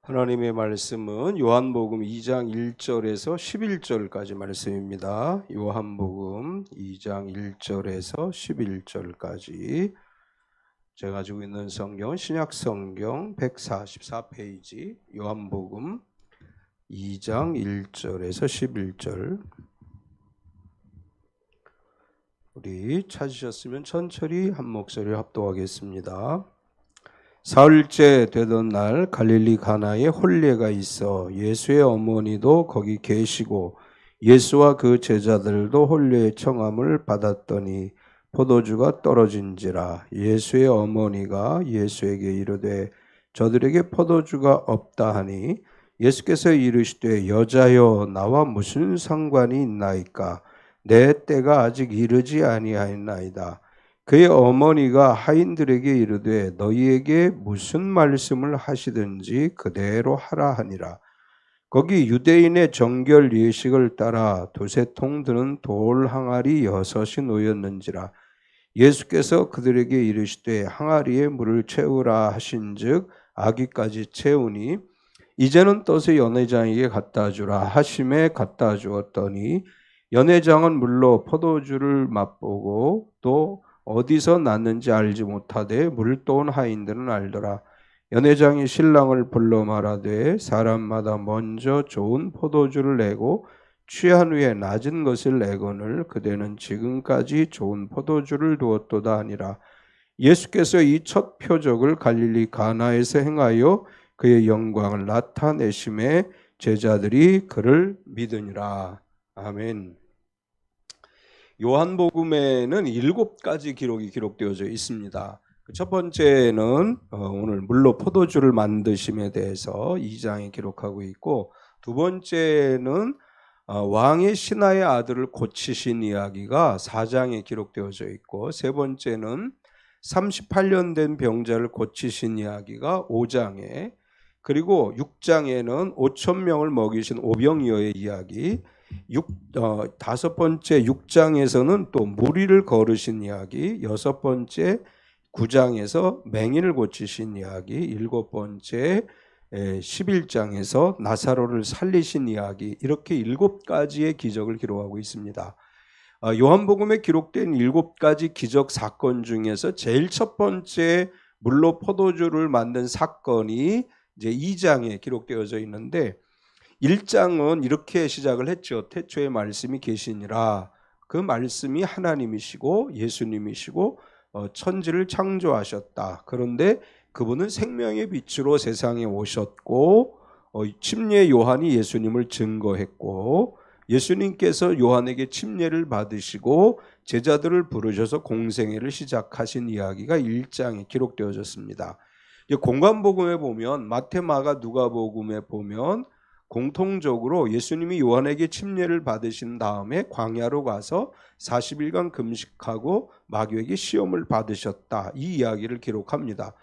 하나님의 말씀은 요한복음 2장 1절에서 11절까지 말씀입니다. 요한복음 2장 1절에서 11절까지 제가 가지고 있는 성경은 신약성경 144페이지 요한복음 2장 1절에서 11절. 우리 찾으셨으면 천천히 한 목소리 합독하겠습니다. 사흘째 되던 날 갈릴리 가나에 혼례가 있어 예수의 어머니도 거기 계시고 예수와 그 제자들도 혼례의 청함을 받았더니 포도주가 떨어진지라. 예수의 어머니가 예수에게 이르되 저들에게 포도주가 없다 하니 예수께서 이르시되 여자여 나와 무슨 상관이 있나이까? 내 때가 아직 이르지 아니하였나이다. 그의 어머니가 하인들에게 이르되 너희에게 무슨 말씀을 하시든지 그대로 하라 하니라. 거기 유대인의 정결 예식을 따라 두세 통 드는 돌 항아리 6이 놓였는지라. 예수께서 그들에게 이르시되 항아리에 물을 채우라 하신즉 아기까지 채우니 이제는 떠서 연회장에게 갖다 주라 하심에 갖다 주었더니 연회장은 물로 포도주를 맛보고 또 어디서 났는지 알지 못하되 물도온 하인들은 알더라. 연회장이 신랑을 불러 말하되 사람마다 먼저 좋은 포도주를 내고 취한 후에 낮은 것을 내거늘 그대는 지금까지 좋은 포도주를 두었도다 하니라. 예수께서 이 첫 표적을 갈릴리 가나에서 행하여 그의 영광을 나타내심에 제자들이 그를 믿으니라. 아멘. 요한복음에는 7가지 기록이 기록되어져 있습니다. 첫 번째는 오늘 물로 포도주를 만드심에 대해서 2장에 기록하고 있고, 두 번째는 왕의 신하의 아들을 고치신 이야기가 4장에 기록되어져 있고, 세 번째는 38년 된 병자를 고치신 이야기가 5장에, 그리고 6장에는 5,000명을 먹이신 오병이어의 이야기, 다섯 번째 6장에서는 또 무리를 거르신 이야기, 여섯 번째 9장에서 맹인을 고치신 이야기, 일곱 번째 11장에서 나사로를 살리신 이야기, 이렇게 7가지의 기적을 기록하고 있습니다. 요한복음에 기록된 7가지 기적 사건 중에서 제일 첫 번째 물로 포도주를 만든 사건이 이제 2장에 기록되어져 있는데, 1장은 이렇게 시작을 했죠. 태초에 말씀이 계시니라. 그 말씀이 하나님이시고 예수님이시고 천지를 창조하셨다. 그런데 그분은 생명의 빛으로 세상에 오셨고 침례 요한이 예수님을 증거했고 예수님께서 요한에게 침례를 받으시고 제자들을 부르셔서 공생애를 시작하신 이야기가 1장에 기록되어졌습니다. 공관복음에 보면 마태, 마가, 누가복음에 보면 공통적으로 예수님이 요한에게 침례를 받으신 다음에 광야로 가서 40일간 금식하고 마귀에게 시험을 받으셨다. 이 이야기를 기록합니다.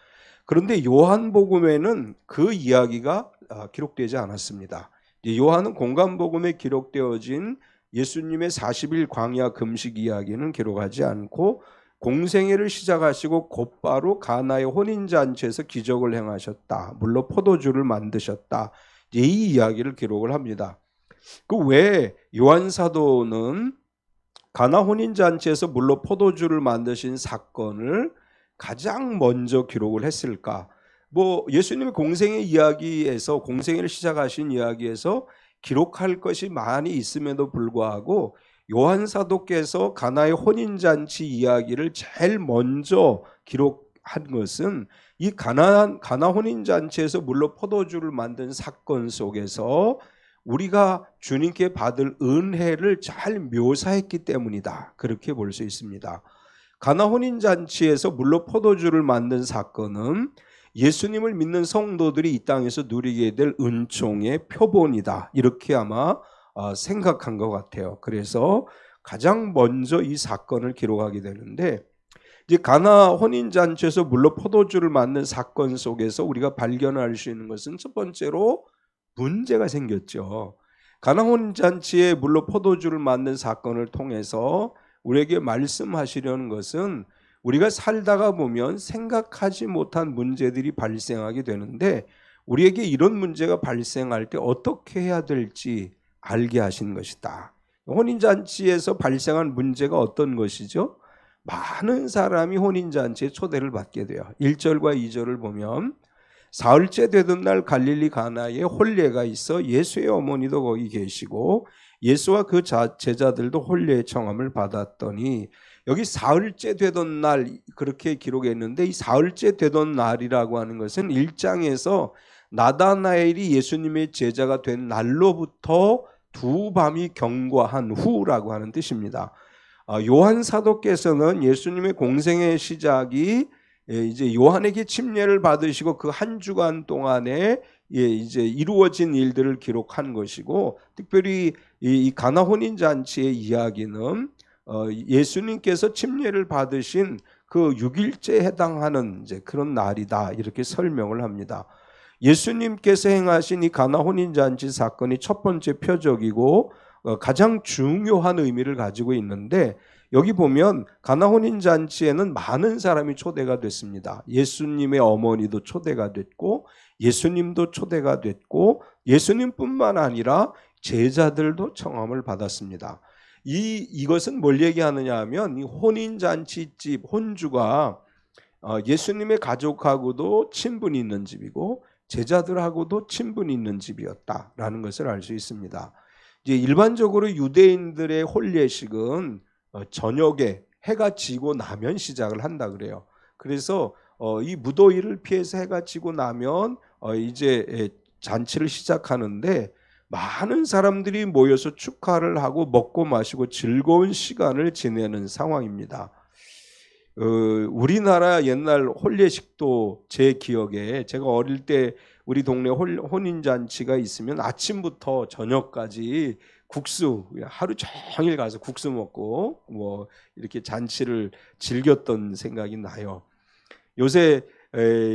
그런데 요한복음에는 그 이야기가 기록되지 않았습니다. 요한은 공관복음에 기록되어진 예수님의 40일 광야 금식 이야기는 기록하지 않고 공생애를 시작하시고 곧바로 가나의 혼인잔치에서 기적을 행하셨다. 물로 포도주를 만드셨다. 이 이야기를 기록을 합니다. 그 왜 요한 사도는 가나 혼인잔치에서 물로 포도주를 만드신 사건을 가장 먼저 기록을 했을까? 예수님의 공생의 이야기에서, 공생애를 시작하신 이야기에서 기록할 것이 많이 있음에도 불구하고 요한 사도께서 가나의 혼인잔치 이야기를 제일 먼저 기록한 것은 이 가나 혼인잔치에서 물로 포도주를 만든 사건 속에서 우리가 주님께 받을 은혜를 잘 묘사했기 때문이다. 그렇게 볼 수 있습니다. 가나 혼인잔치에서 물로 포도주를 만든 사건은 예수님을 믿는 성도들이 이 땅에서 누리게 될 은총의 표본이다. 이렇게 아마 생각한 것 같아요. 그래서 가장 먼저 이 사건을 기록하게 되는데, 이제 가나 혼인잔치에서 물로 포도주를 만든 사건 속에서 우리가 발견할 수 있는 것은 첫 번째로 문제가 생겼죠. 가나 혼인잔치에 물로 포도주를 만든 사건을 통해서 우리에게 말씀하시려는 것은 우리가 살다가 보면 생각하지 못한 문제들이 발생하게 되는데 우리에게 이런 문제가 발생할 때 어떻게 해야 될지 알게 하신 것이다. 혼인잔치에서 발생한 문제가 어떤 것이죠? 많은 사람이 혼인잔치에 초대를 받게 돼요. 1절과 2절을 보면 사흘째 되던 날 갈릴리 가나에 혼례가 있어 예수의 어머니도 거기 계시고 예수와 그 제자들도 혼례의 청함을 받았더니, 여기 사흘째 되던 날 그렇게 기록했는데, 이 사흘째 되던 날이라고 하는 것은 1장에서 나다나엘이 예수님의 제자가 된 날로부터 두 밤이 경과한 후라고 하는 뜻입니다. 요한 사도께서는 예수님의 공생의 시작이 이제 요한에게 침례를 받으시고 그 한 주간 동안에 이제 이루어진 일들을 기록한 것이고, 특별히 이 가나 혼인 잔치의 이야기는 예수님께서 침례를 받으신 그 6일째에 해당하는 이제 그런 날이다, 이렇게 설명을 합니다. 예수님께서 행하신 이 가나 혼인 잔치 사건이 첫 번째 표적이고 가장 중요한 의미를 가지고 있는데, 여기 보면 가나 혼인 잔치에는 많은 사람이 초대가 됐습니다. 예수님의 어머니도 초대가 됐고 예수님도 초대가 됐고 예수님뿐만 아니라 제자들도 청함을 받았습니다. 이것은 뭘 얘기하느냐 하면, 이 혼인 잔치집 혼주가 예수님의 가족하고도 친분이 있는 집이고 제자들하고도 친분이 있는 집이었다라는 것을 알 수 있습니다. 이제 일반적으로 유대인들의 혼례식은 저녁에 해가 지고 나면 시작을 한다 그래요. 그래서 이 무더위를 피해서 해가 지고 나면 이제 잔치를 시작하는데, 많은 사람들이 모여서 축하를 하고 먹고 마시고 즐거운 시간을 지내는 상황입니다. 우리나라 옛날 혼례식도 제 기억에, 제가 어릴 때 우리 동네 혼인잔치가 있으면 아침부터 저녁까지 국수, 하루 종일 가서 국수 먹고 뭐 이렇게 잔치를 즐겼던 생각이 나요. 요새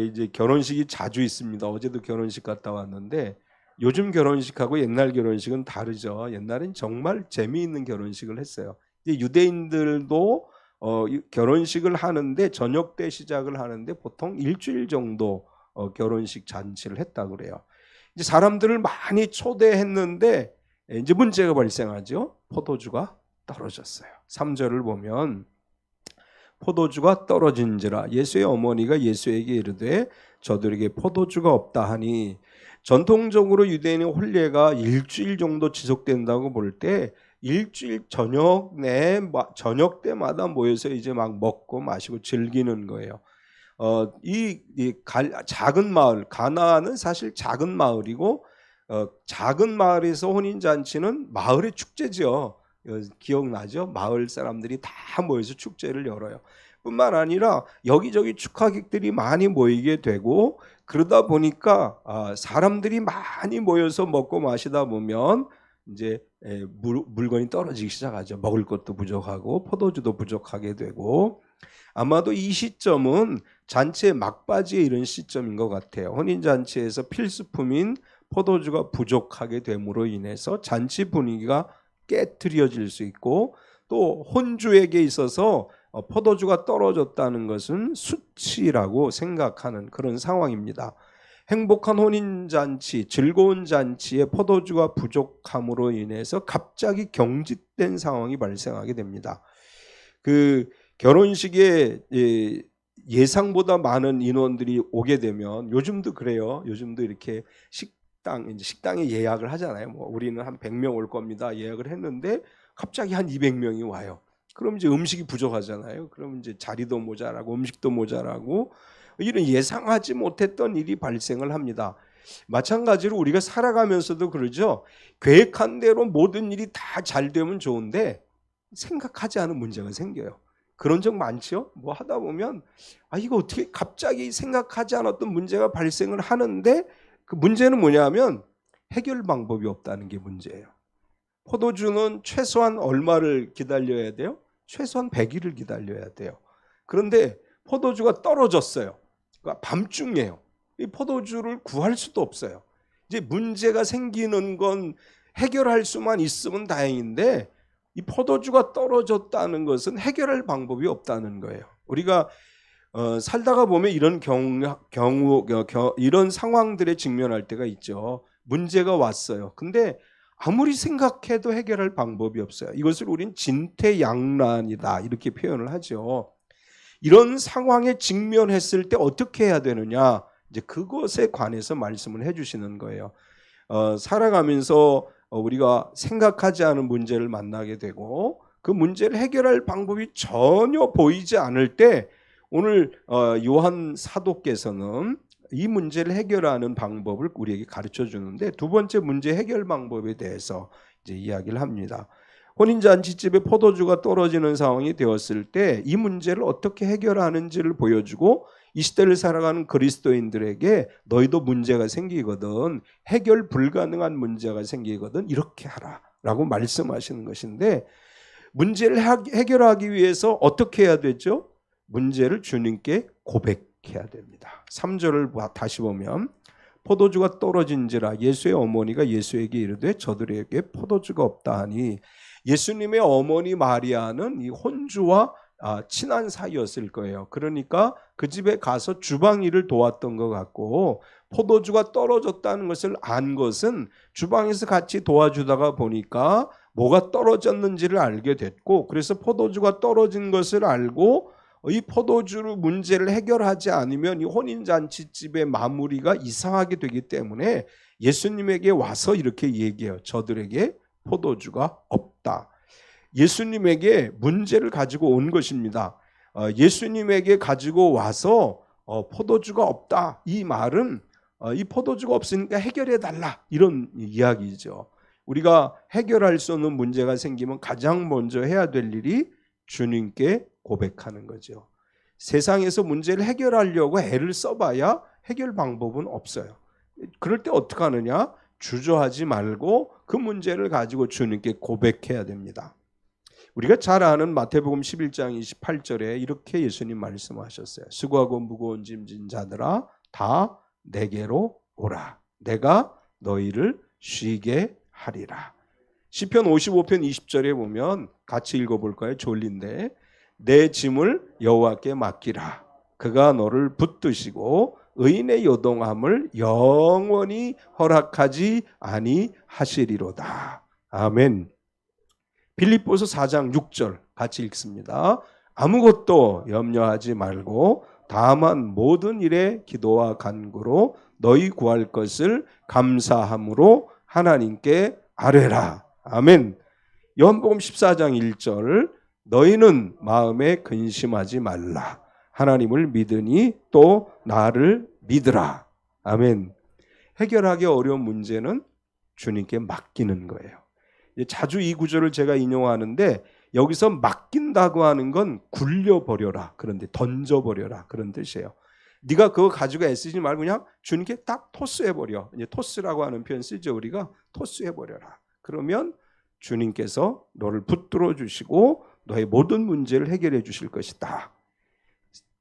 이제 결혼식이 자주 있습니다. 어제도 결혼식 갔다 왔는데 요즘 결혼식하고 옛날 결혼식은 다르죠. 옛날엔 정말 재미있는 결혼식을 했어요. 이제 유대인들도 결혼식을 하는데 저녁 때 시작을 하는데 보통 일주일 정도 결혼식 잔치를 했다고 그래요. 이제 사람들을 많이 초대했는데 이제 문제가 발생하죠. 포도주가 떨어졌어요. 3절을 보면 포도주가 떨어진지라 예수의 어머니가 예수에게 이르되 저들에게 포도주가 없다 하니, 전통적으로 유대인의 혼례가 일주일 정도 지속된다고 볼 때 일주일 저녁 때마다 모여서 이제 막 먹고 마시고 즐기는 거예요. 작은 마을 가나안은 사실 작은 마을이고 작은 마을에서 혼인 잔치는 마을의 축제죠. 기억나죠? 마을 사람들이 다 모여서 축제를 열어요. 뿐만 아니라 여기저기 축하객들이 많이 모이게 되고, 그러다 보니까 사람들이 많이 모여서 먹고 마시다 보면 이제 물건이 떨어지기 시작하죠. 먹을 것도 부족하고 포도주도 부족하게 되고, 아마도 이 시점은 잔치의 막바지에 이른 시점인 것 같아요. 혼인잔치에서 필수품인 포도주가 부족하게 됨으로 인해서 잔치 분위기가 깨트려질 수 있고, 또 혼주에게 있어서 포도주가 떨어졌다는 것은 수치라고 생각하는 그런 상황입니다. 행복한 혼인잔치, 즐거운 잔치에 포도주가 부족함으로 인해서 갑자기 경직된 상황이 발생하게 됩니다. 그 결혼식에 예상보다 많은 인원들이 오게 되면, 요즘도 그래요. 요즘도 이렇게 식당에 예약을 하잖아요. 뭐 우리는 한 100명 올 겁니다. 예약을 했는데 갑자기 한 200명이 와요. 그럼 이제 음식이 부족하잖아요. 그럼 이제 자리도 모자라고 음식도 모자라고 이런 예상하지 못했던 일이 발생을 합니다. 마찬가지로 우리가 살아가면서도 그러죠. 계획한 대로 모든 일이 다 잘 되면 좋은데 생각하지 않은 문제가 생겨요. 그런 적 많죠? 뭐 하다 보면 이거 어떻게 갑자기 생각하지 않았던 문제가 발생을 하는데, 그 문제는 뭐냐면 해결 방법이 없다는 게 문제예요. 포도주는 최소한 얼마를 기다려야 돼요? 최소한 100일을 기다려야 돼요. 그런데 포도주가 떨어졌어요. 그러니까 밤중이에요. 이 포도주를 구할 수도 없어요. 이제 문제가 생기는 건 해결할 수만 있으면 다행인데, 이 포도주가 떨어졌다는 것은 해결할 방법이 없다는 거예요. 우리가 살다가 보면 이런 이런 상황들에 직면할 때가 있죠. 문제가 왔어요. 근데 아무리 생각해도 해결할 방법이 없어요. 이것을 우린 진퇴양난이다 이렇게 표현을 하죠. 이런 상황에 직면했을 때 어떻게 해야 되느냐, 이제 그것에 관해서 말씀을 해주시는 거예요. 살아가면서 우리가 생각하지 않은 문제를 만나게 되고 그 문제를 해결할 방법이 전혀 보이지 않을 때 오늘 요한 사도께서는 이 문제를 해결하는 방법을 우리에게 가르쳐 주는데, 두 번째 문제 해결 방법에 대해서 이제 이야기를 합니다. 혼인잔치집에 포도주가 떨어지는 상황이 되었을 때 이 문제를 어떻게 해결하는지를 보여주고, 이 시대를 살아가는 그리스도인들에게 너희도 문제가 생기거든, 해결 불가능한 문제가 생기거든 이렇게 하라라고 말씀하시는 것인데, 문제를 해결하기 위해서 어떻게 해야 되죠? 문제를 주님께 고백해야 됩니다. 3절을 다시 보면 포도주가 떨어진지라 예수의 어머니가 예수에게 이르되 저들에게 포도주가 없다 하니, 예수님의 어머니 마리아는 이 혼주와 친한 사이였을 거예요. 그러니까 그 집에 가서 주방 일을 도왔던 것 같고, 포도주가 떨어졌다는 것을 안 것은 주방에서 같이 도와주다가 보니까 뭐가 떨어졌는지를 알게 됐고, 그래서 포도주가 떨어진 것을 알고 이 포도주 문제를 해결하지 않으면 이 혼인잔치집의 마무리가 이상하게 되기 때문에 예수님에게 와서 이렇게 얘기해요. 저들에게 포도주가 없다. 예수님에게 문제를 가지고 온 것입니다. 예수님에게 가지고 와서 포도주가 없다, 이 말은 이 포도주가 없으니까 해결해 달라 이런 이야기죠. 우리가 해결할 수 없는 문제가 생기면 가장 먼저 해야 될 일이 주님께 고백하는 거죠. 세상에서 문제를 해결하려고 애를 써봐야 해결 방법은 없어요. 그럴 때 어떻게 하느냐? 주저하지 말고 그 문제를 가지고 주님께 고백해야 됩니다. 우리가 잘 아는 마태복음 11장 28절에 이렇게 예수님 말씀하셨어요. 수고하고 무거운 짐진 자들아 다 내게로 오라. 내가 너희를 쉬게 하리라. 시편 55편 20절에 보면 같이 읽어볼까요? 졸린데 내 짐을 여호와께 맡기라. 그가 너를 붙드시고 의인의 요동함을 영원히 허락하지 아니하시리로다. 아멘. 빌립보서 4장 6절 같이 읽습니다. 아무것도 염려하지 말고 다만 모든 일에 기도와 간구로 너희 구할 것을 감사함으로 하나님께 아뢰라. 아멘. 요한복음 14장 1절 너희는 마음에 근심하지 말라. 하나님을 믿으니 또 나를 믿으라. 아멘. 해결하기 어려운 문제는 주님께 맡기는 거예요. 자주 이 구절을 제가 인용하는데, 여기서 맡긴다고 하는 건 굴려버려라, 그런데 던져버려라 그런 뜻이에요. 네가 그거 가지고 애쓰지 말고 그냥 주님께 딱 토스해버려. 이제 토스라고 하는 표현 쓰죠. 우리가 토스해버려라. 그러면 주님께서 너를 붙들어 주시고 너의 모든 문제를 해결해 주실 것이다.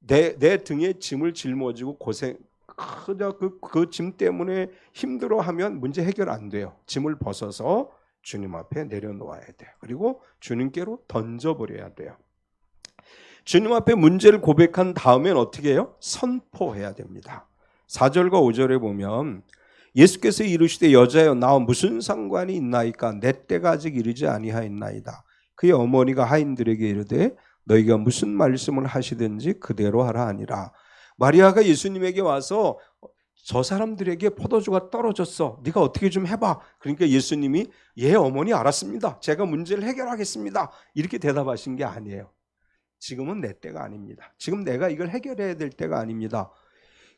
내 등에 짐을 짊어지고 고생, 그 짐 때문에 힘들어하면 문제 해결 안 돼요. 짐을 벗어서 주님 앞에 내려놓아야 돼요. 그리고 주님께로 던져버려야 돼요. 주님 앞에 문제를 고백한 다음엔 어떻게 해요? 선포해야 됩니다. 4절과 5절에 보면 예수께서 이르시되 여자여 나와 무슨 상관이 있나이까? 내 때가 아직 이르지 아니하였나이다. 그의 어머니가 하인들에게 이르되 너희가 무슨 말씀을 하시든지 그대로 하라 하니라. 마리아가 예수님에게 와서 저 사람들에게 포도주가 떨어졌어, 네가 어떻게 좀 해봐. 그러니까 예수님이 예 어머니 알았습니다, 제가 문제를 해결하겠습니다 이렇게 대답하신 게 아니에요. 지금은 내 때가 아닙니다. 지금 내가 이걸 해결해야 될 때가 아닙니다.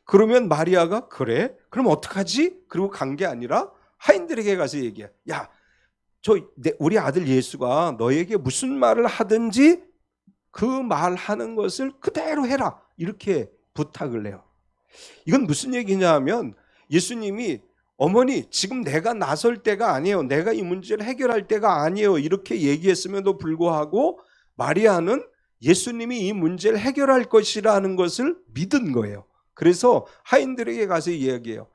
그러면 마리아가 그래? 그럼 어떡하지? 그리고 간 게 아니라 하인들에게 가서 얘기해. 야, 우리 아들 예수가 너에게 무슨 말을 하든지 그 말하는 것을 그대로 해라 이렇게 부탁을 해요. 이건 무슨 얘기냐 하면 예수님이 어머니 지금 내가 나설 때가 아니에요, 내가 이 문제를 해결할 때가 아니에요 이렇게 얘기했음에도 불구하고 마리아는 예수님이 이 문제를 해결할 것이라는 것을 믿은 거예요. 그래서 하인들에게 가서 이야기해요.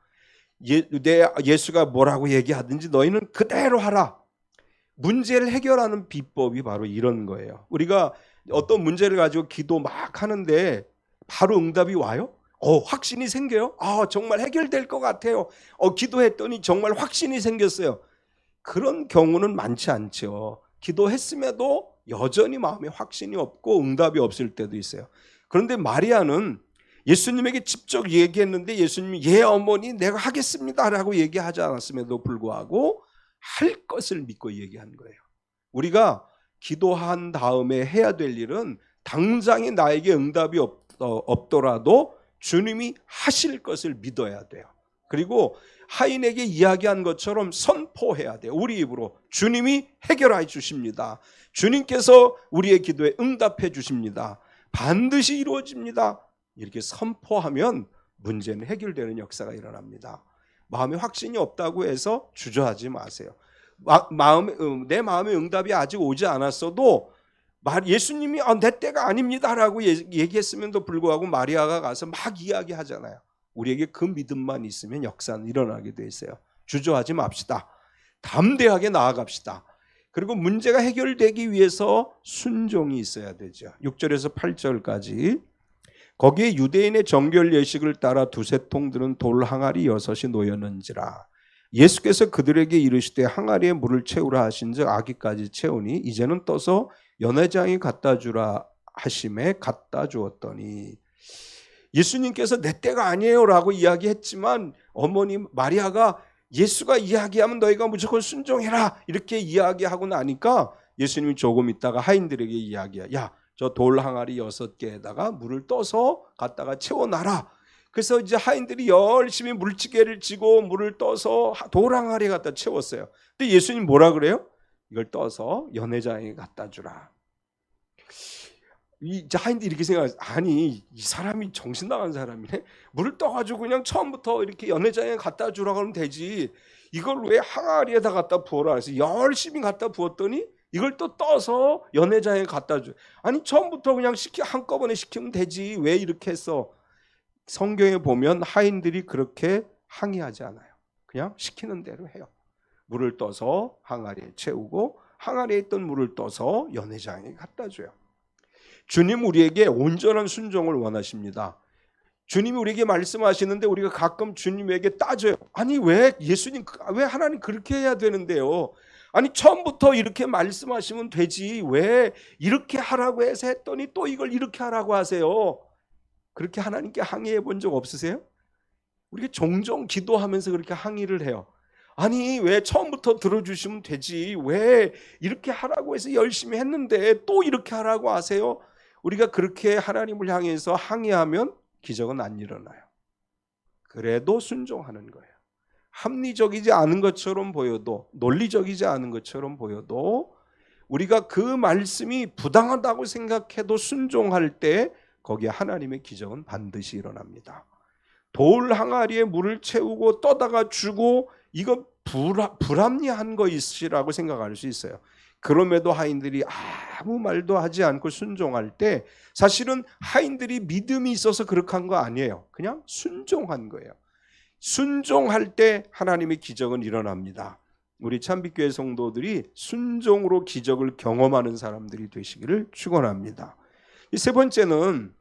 예수가 뭐라고 얘기하든지 너희는 그대로 하라. 문제를 해결하는 비법이 바로 이런 거예요. 우리가 어떤 문제를 가지고 기도 막 하는데 바로 응답이 와요? 확신이 생겨요? 정말 해결될 것 같아요. 기도했더니 정말 확신이 생겼어요. 그런 경우는 많지 않죠. 기도했음에도 여전히 마음에 확신이 없고 응답이 없을 때도 있어요. 그런데 마리아는 예수님에게 직접 얘기했는데 예수님이 예 어머니 내가 하겠습니다 라고 얘기하지 않았음에도 불구하고 할 것을 믿고 얘기한 거예요. 우리가 기도한 다음에 해야 될 일은 당장에 나에게 응답이 없더라도 주님이 하실 것을 믿어야 돼요. 그리고 하인에게 이야기한 것처럼 선포해야 돼요. 우리 입으로 주님이 해결해 주십니다. 주님께서 우리의 기도에 응답해 주십니다. 반드시 이루어집니다. 이렇게 선포하면 문제는 해결되는 역사가 일어납니다. 마음에 확신이 없다고 해서 주저하지 마세요. 내 마음의 응답이 아직 오지 않았어도 예수님이 내 때가 아닙니다라고 얘기했음에도 불구하고 마리아가 가서 막 이야기하잖아요. 우리에게 그 믿음만 있으면 역사는 일어나게 돼 있어요. 주저하지 맙시다. 담대하게 나아갑시다. 그리고 문제가 해결되기 위해서 순종이 있어야 되죠. 6절에서 8절까지 거기에 유대인의 정결 예식을 따라 두세 통 드는 돌 항아리 6이 놓였는지라. 예수께서 그들에게 이르시되 항아리에 물을 채우라 하신즉 아기까지 채우니 이제는 떠서 연회장이 갖다 주라 하심에 갖다 주었더니, 예수님께서 내 때가 아니에요 라고 이야기했지만 어머니 마리아가 예수가 이야기하면 너희가 무조건 순종해라 이렇게 이야기하고 나니까 예수님이 조금 있다가 하인들에게 이야기해요. 야, 저 돌 항아리 6개에다가 물을 떠서 갖다가 채워놔라. 그래서 이제 하인들이 열심히 물지개를 쥐고 물을 떠서 돌 항아리에 갖다 채웠어요. 근데 예수님 뭐라 그래요? 이걸 떠서 연회장에 갖다 주라. 이제 하인들이 이렇게 생각해요. 아니 이 사람이 정신 나간 사람이네. 물을 떠가지고 그냥 처음부터 이렇게 연회장에 갖다 주라고 하면 되지. 이걸 왜 항아리에다 갖다 부어라 해서 열심히 갖다 부었더니 이걸 또 떠서 연회장에 갖다 줘. 아니 처음부터 그냥 한꺼번에 시키면 되지. 왜 이렇게 했어? 성경에 보면 하인들이 그렇게 항의하지 않아요. 그냥 시키는 대로 해요. 물을 떠서 항아리에 채우고 항아리에 있던 물을 떠서 연회장에 갖다 줘요. 주님 우리에게 온전한 순종을 원하십니다. 주님이 우리에게 말씀하시는데 우리가 가끔 주님에게 따져요. 아니 왜 예수님, 왜 하나님 그렇게 해야 되는데요? 아니 처음부터 이렇게 말씀하시면 되지 왜 이렇게 하라고 해서 했더니 또 이걸 이렇게 하라고 하세요? 그렇게 하나님께 항의해 본 적 없으세요? 우리가 종종 기도하면서 그렇게 항의를 해요. 아니 왜 처음부터 들어주시면 되지 왜 이렇게 하라고 해서 열심히 했는데 또 이렇게 하라고 하세요? 우리가 그렇게 하나님을 향해서 항의하면 기적은 안 일어나요. 그래도 순종하는 거예요. 합리적이지 않은 것처럼 보여도, 논리적이지 않은 것처럼 보여도 우리가 그 말씀이 부당하다고 생각해도 순종할 때 거기에 하나님의 기적은 반드시 일어납니다. 돌 항아리에 물을 채우고 떠다가 주고 이거 불합리한 것이라고 생각할 수 있어요. 그럼에도 하인들이 아무 말도 하지 않고 순종할 때 사실은 하인들이 믿음이 있어서 그렇게 한 거 아니에요. 그냥 순종한 거예요. 순종할 때 하나님의 기적은 일어납니다. 우리 참빛교회 성도들이 순종으로 기적을 경험하는 사람들이 되시기를 축원합니다. 세 번째는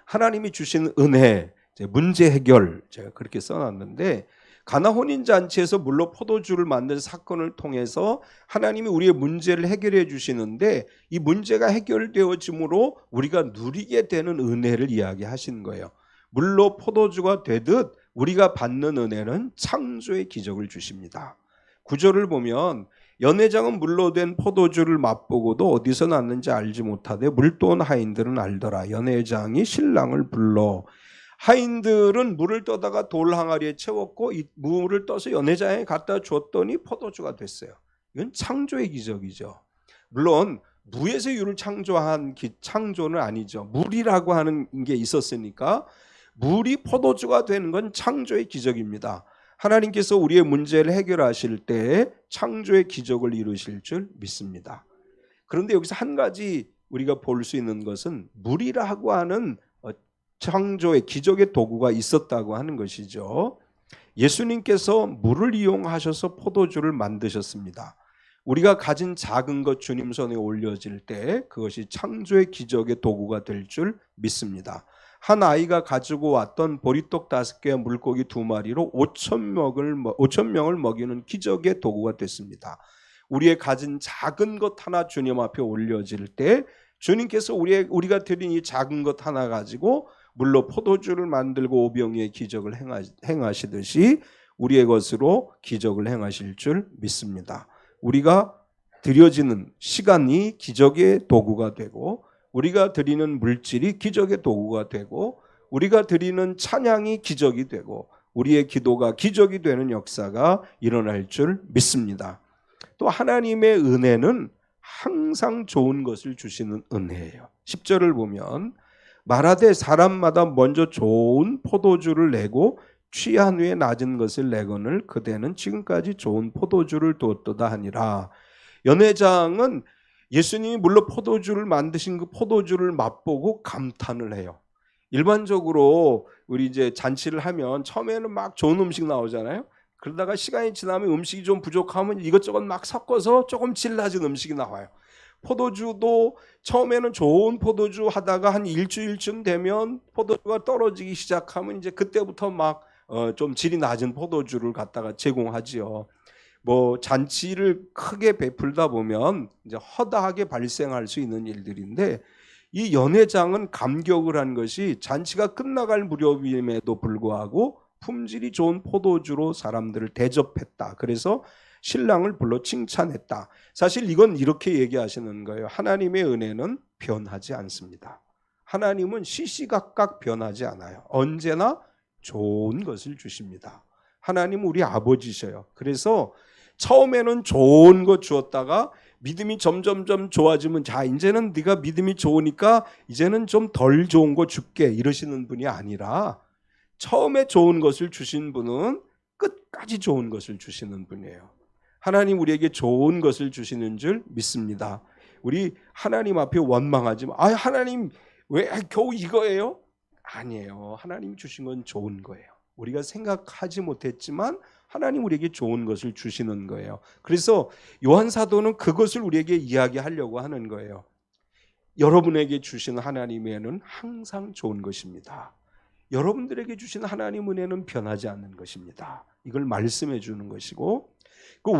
하나님이 주신 은혜, 문제 해결, 제가 그렇게 써놨는데 가나 혼인잔치에서 물로 포도주를 만든 사건을 통해서 하나님이 우리의 문제를 해결해 주시는데 이 문제가 해결되어짐으로 우리가 누리게 되는 은혜를 이야기하시는 거예요. 물로 포도주가 되듯 우리가 받는 은혜는 창조의 기적을 주십니다. 구절을 보면 연회장은 물로 된 포도주를 맛보고도 어디서 났는지 알지 못하되 물도온 하인들은 알더라. 연회장이 신랑을 불러. 하인들은 물을 떠다가 돌 항아리에 채웠고 이 물을 떠서 연회장에 갖다 줬더니 포도주가 됐어요. 이건 창조의 기적이죠. 물론 무에서 유를 창조한 창조는 아니죠. 물이라고 하는 게 있었으니까 물이 포도주가 되는 건 창조의 기적입니다. 하나님께서 우리의 문제를 해결하실 때 창조의 기적을 이루실 줄 믿습니다. 그런데 여기서 한 가지 우리가 볼 수 있는 것은 물이라고 하는 창조의 기적의 도구가 있었다고 하는 것이죠. 예수님께서 물을 이용하셔서 포도주를 만드셨습니다. 우리가 가진 작은 것 주님 손에 올려질 때 그것이 창조의 기적의 도구가 될 줄 믿습니다. 한 아이가 가지고 왔던 보리떡 5개, 물고기 2마리로 5천 명을 먹이는 기적의 도구가 됐습니다. 우리의 가진 작은 것 하나 주님 앞에 올려질 때 주님께서 우리가 드린 이 작은 것 하나 가지고 물로 포도주를 만들고 오병이의 기적을 행하시듯이 우리의 것으로 기적을 행하실 줄 믿습니다. 우리가 드려지는 시간이 기적의 도구가 되고, 우리가 드리는 물질이 기적의 도구가 되고, 우리가 드리는 찬양이 기적이 되고, 우리의 기도가 기적이 되는 역사가 일어날 줄 믿습니다. 또 하나님의 은혜는 항상 좋은 것을 주시는 은혜예요. 10절을 보면 말하되 사람마다 먼저 좋은 포도주를 내고 취한 후에 낮은 것을 내거늘 그대는 지금까지 좋은 포도주를 두었도다 하니라. 연회장은 예수님이 물로 포도주를 만드신 그 포도주를 맛보고 감탄을 해요. 일반적으로 우리 이제 잔치를 하면 처음에는 막 좋은 음식 나오잖아요. 그러다가 시간이 지나면 음식이 좀 부족하면 이것저것 막 섞어서 조금 질 낮은 음식이 나와요. 포도주도 처음에는 좋은 포도주 하다가 한 일주일쯤 되면 포도주가 떨어지기 시작하면 이제 그때부터 막 좀 질이 낮은 포도주를 갖다가 제공하지요. 뭐 잔치를 크게 베풀다 보면 이제 허다하게 발생할 수 있는 일들인데, 이 연회장은 감격을 한 것이 잔치가 끝나갈 무렵임에도 불구하고 품질이 좋은 포도주로 사람들을 대접했다. 그래서 신랑을 불러 칭찬했다. 사실 이건 이렇게 얘기하시는 거예요. 하나님의 은혜는 변하지 않습니다. 하나님은 시시각각 변하지 않아요. 언제나 좋은 것을 주십니다. 하나님은 우리 아버지셔요. 그래서 처음에는 좋은 거 주었다가 믿음이 점점점 좋아지면 자 이제는 네가 믿음이 좋으니까 이제는 좀 덜 좋은 거 줄게 이러시는 분이 아니라, 처음에 좋은 것을 주신 분은 끝까지 좋은 것을 주시는 분이에요. 하나님 우리에게 좋은 것을 주시는 줄 믿습니다. 우리 하나님 앞에 원망하지 마. 하나님 왜 겨우 이거예요? 아니에요. 하나님 주신 건 좋은 거예요. 우리가 생각하지 못했지만 하나님 우리에게 좋은 것을 주시는 거예요. 그래서 요한 사도는 그것을 우리에게 이야기하려고 하는 거예요. 여러분에게 주신 하나님의 은혜는 항상 좋은 것입니다. 여러분들에게 주신 하나님 은혜는 변하지 않는 것입니다. 이걸 말씀해 주는 것이고,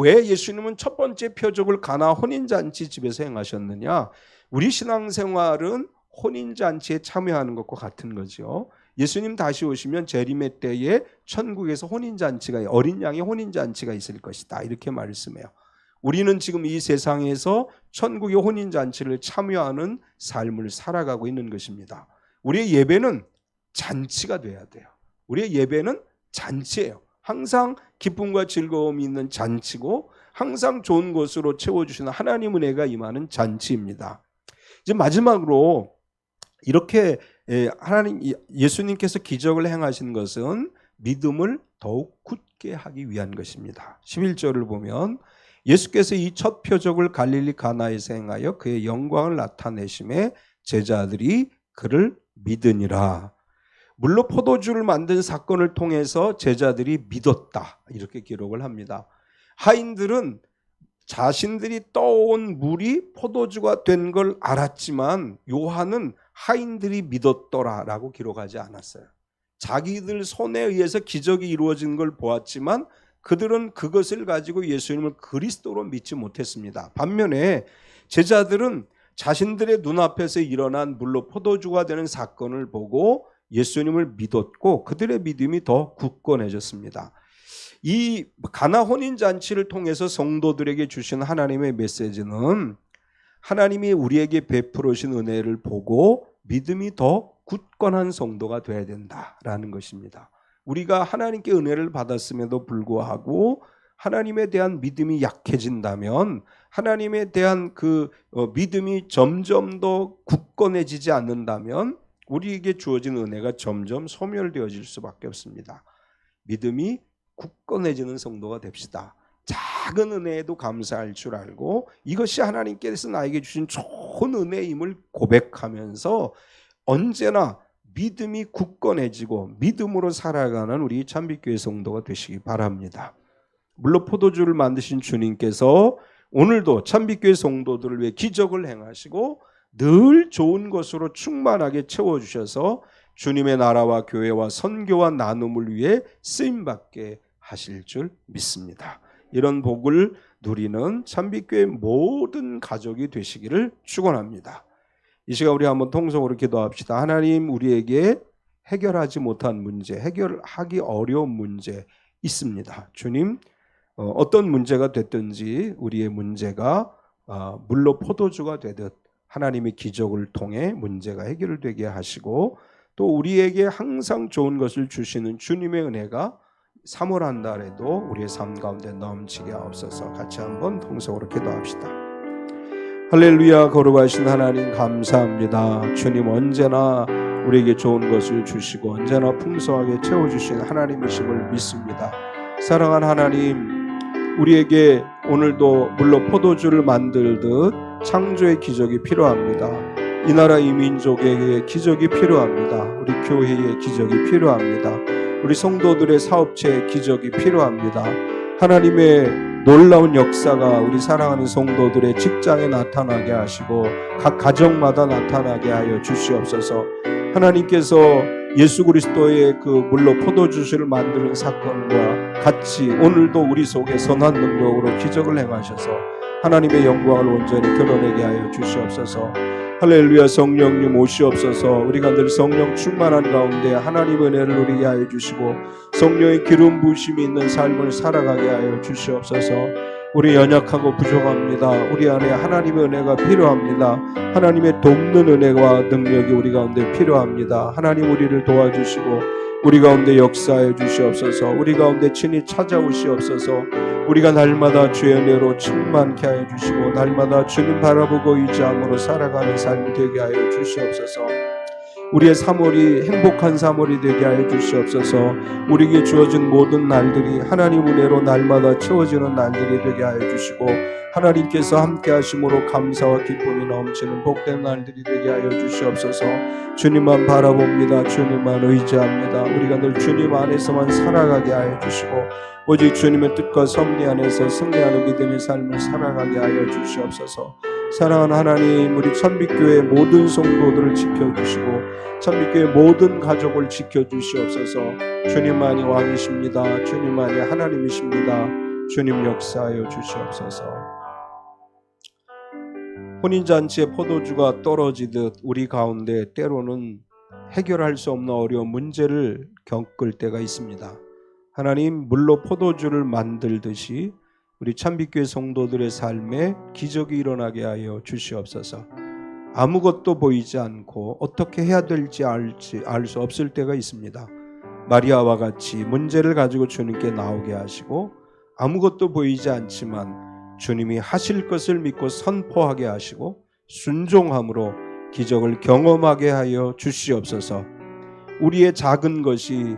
왜 예수님은 첫 번째 표적을 가나 혼인잔치 집에서 행하셨느냐? 우리 신앙생활은 혼인잔치에 참여하는 것과 같은 거죠. 예수님 다시 오시면 재림의 때에 천국에서 혼인잔치가, 어린 양의 혼인잔치가 있을 것이다 이렇게 말씀해요. 우리는 지금 이 세상에서 천국의 혼인잔치를 참여하는 삶을 살아가고 있는 것입니다. 우리의 예배는 잔치가 돼야 돼요. 우리의 예배는 잔치예요. 항상 기쁨과 즐거움이 있는 잔치고 항상 좋은 것으로 채워주시는 하나님 은혜가 임하는 잔치입니다. 이제 마지막으로 이렇게 예수님께서 기적을 행하신 것은 믿음을 더욱 굳게 하기 위한 것입니다. 11절을 보면 예수께서 이 첫 표적을 갈릴리 가나에서 행하여 그의 영광을 나타내심에 제자들이 그를 믿으니라. 물로 포도주를 만든 사건을 통해서 제자들이 믿었다 이렇게 기록을 합니다. 하인들은 자신들이 떠온 물이 포도주가 된 걸 알았지만 요한은 하인들이 믿었더라라고 기록하지 않았어요. 자기들 손에 의해서 기적이 이루어진 걸 보았지만 그들은 그것을 가지고 예수님을 그리스도로 믿지 못했습니다. 반면에 제자들은 자신들의 눈앞에서 일어난 물로 포도주가 되는 사건을 보고 예수님을 믿었고 그들의 믿음이 더 굳건해졌습니다. 이 가나 혼인잔치를 통해서 성도들에게 주신 하나님의 메시지는 하나님이 우리에게 베풀으신 은혜를 보고 믿음이 더 굳건한 성도가 되어야 된다라는 것입니다. 우리가 하나님께 은혜를 받았음에도 불구하고 하나님에 대한 믿음이 약해진다면, 하나님에 대한 그 믿음이 점점 더 굳건해지지 않는다면 우리에게 주어진 은혜가 점점 소멸되어질 수밖에 없습니다. 믿음이 굳건해지는 성도가 됩시다. 작은 은혜에도 감사할 줄 알고 이것이 하나님께서 나에게 주신 좋은 은혜임을 고백하면서 언제나 믿음이 굳건해지고 믿음으로 살아가는 우리 참빛교회 성도가 되시기 바랍니다. 물론 포도주를 만드신 주님께서 오늘도 참빛교회 성도들을 위해 기적을 행하시고 늘 좋은 것으로 충만하게 채워주셔서 주님의 나라와 교회와 선교와 나눔을 위해 쓰임받게 하실 줄 믿습니다. 이런 복을 누리는 참빛교회 모든 가족이 되시기를 축원합니다. 이 시간 우리 한번 통성으로 기도합시다. 하나님, 우리에게 해결하지 못한 문제, 해결하기 어려운 문제 있습니다. 주님, 어떤 문제가 됐든지 우리의 문제가 물로 포도주가 되듯 하나님의 기적을 통해 문제가 해결되게 하시고, 또 우리에게 항상 좋은 것을 주시는 주님의 은혜가 3월 한 달에도 우리의 삶 가운데 넘치게 하옵소서. 같이 한번 통성으로 기도합시다. 할렐루야. 거룩하신 하나님 감사합니다. 주님, 언제나 우리에게 좋은 것을 주시고 언제나 풍성하게 채워주신 하나님이심을 믿습니다. 사랑하는 하나님, 우리에게 오늘도 물로 포도주를 만들듯 창조의 기적이 필요합니다. 이 나라 이 민족에게 기적이 필요합니다. 우리 교회의 기적이 필요합니다. 우리 성도들의 사업체의 기적이 필요합니다. 하나님의 놀라운 역사가 우리 사랑하는 성도들의 직장에 나타나게 하시고 각 가정마다 나타나게 하여 주시옵소서. 하나님께서 예수 그리스도의 그 물로 포도주를 만드는 사건과 같이 오늘도 우리 속에 선한 능력으로 기적을 행하셔서 하나님의 영광을 온전히 드러내게 하여 주시옵소서. 할렐루야. 성령님 오시옵소서. 우리가 늘 성령 충만한 가운데 하나님의 은혜를 누리게 하여 주시고 성령의 기름 부으심이 있는 삶을 살아가게 하여 주시옵소서. 우리 연약하고 부족합니다. 우리 안에 하나님의 은혜가 필요합니다. 하나님의 돕는 은혜와 능력이 우리 가운데 필요합니다. 하나님, 우리를 도와주시고 우리 가운데 역사해 주시옵소서. 우리 가운데 친히 찾아오시옵소서. 우리가 날마다 주의 은혜로 충만케 하여 주시고 날마다 주님 바라보고 의지함으로 살아가는 삶이 되게 하여 주시옵소서. 우리의 3월이 행복한 3월이 되게 하여 주시옵소서. 우리에게 주어진 모든 날들이 하나님 은혜로 날마다 채워지는 날들이 되게 하여 주시고 하나님께서 함께 하심으로 감사와 기쁨이 넘치는 복된 날들이 되게 하여 주시옵소서. 주님만 바라봅니다. 주님만 의지합니다. 우리가 늘 주님 안에서만 살아가게 하여 주시고 오직 주님의 뜻과 섭리 안에서 승리하는 믿음의 삶을 살아가게 하여 주시옵소서. 사랑하는 하나님, 우리 참빛교회 모든 성도들을 지켜주시고 참빛교회 모든 가족을 지켜주시옵소서. 주님만이 왕이십니다. 주님만이 하나님이십니다. 주님 역사하여 주시옵소서. 혼인잔치에 포도주가 떨어지듯 우리 가운데 때로는 해결할 수 없는 어려운 문제를 겪을 때가 있습니다. 하나님, 물로 포도주를 만들듯이 우리 참빛교회 성도들의 삶에 기적이 일어나게 하여 주시옵소서. 아무것도 보이지 않고 어떻게 해야 될지 알 수 없을 때가 있습니다. 마리아와 같이 문제를 가지고 주님께 나오게 하시고 아무것도 보이지 않지만 주님이 하실 것을 믿고 선포하게 하시고 순종함으로 기적을 경험하게 하여 주시옵소서. 우리의 작은 것이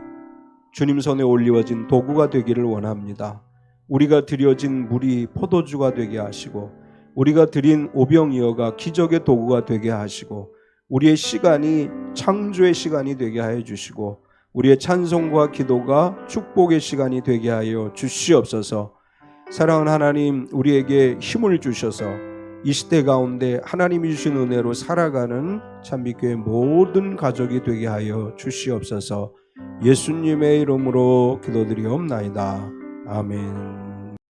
주님 손에 올리워진 도구가 되기를 원합니다. 우리가 드려진 물이 포도주가 되게 하시고 우리가 드린 오병이어가 기적의 도구가 되게 하시고 우리의 시간이 창조의 시간이 되게 하여 주시고 우리의 찬송과 기도가 축복의 시간이 되게 하여 주시옵소서. 사랑하는 하나님, 우리에게 힘을 주셔서 이 시대 가운데 하나님이 주신 은혜로 살아가는 참빛교회 모든 가족이 되게 하여 주시옵소서. 예수님의 이름으로 기도드리옵나이다. 아멘.